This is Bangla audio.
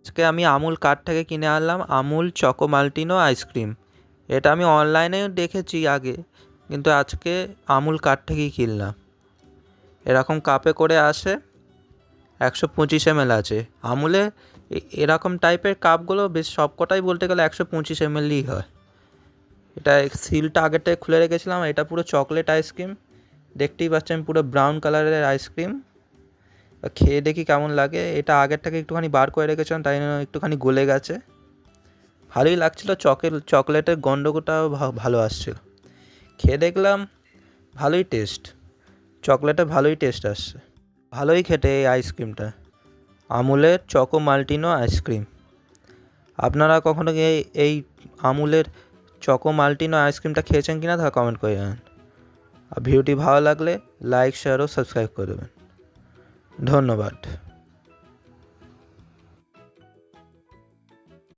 আজকে আমি আমুল কার্ট থেকে কিনে আনলাম আমুল চকো মাল্টিনো আইসক্রিম। এটা আমি অনলাইনেও দেখেছি আগে, কিন্তু আজকে আমুল কার্ট থেকেই কিনলাম। এরকম কাপে করে আসে, 125 ml আছে। আমুলে এরকম টাইপের কাপগুলো বেশ সবকটাই বলতে গেলে 125 mlই হয়। এটা সিলটা আগের থেকে খুলে রেখেছিলাম। এটা পুরো চকলেট আইসক্রিম, দেখতেই পাচ্ছেন পুরো ব্রাউন কালারের আইসক্রিম। খেয়ে দেখি কেমন লাগে। এটা আগের থেকে একটুখানি বার করে রেখেছিলাম, তাই জন্য একটুখানি গলে গেছে। ভালোই লাগছিলো, চকলেটের গন্ধটাও ভালো আসছিল। খেয়ে দেখলাম ভালোই টেস্ট, চকলেটের ভালোই টেস্ট আসছে। ভালোই খেতে এই আইসক্রিমটা, আমুলের চকো মাল্টিনো আইসক্রিম। আপনারা কখনো এই আমুলের চকো মাল্টিনো আইসক্রিমটা খেয়েছেন কিনা তা কমেন্ট করে জানান। আর ভিডিওটি ভালো লাগলে লাইক, শেয়ার ও সাবস্ক্রাইব করে দেবেন। ধন্যবাদ।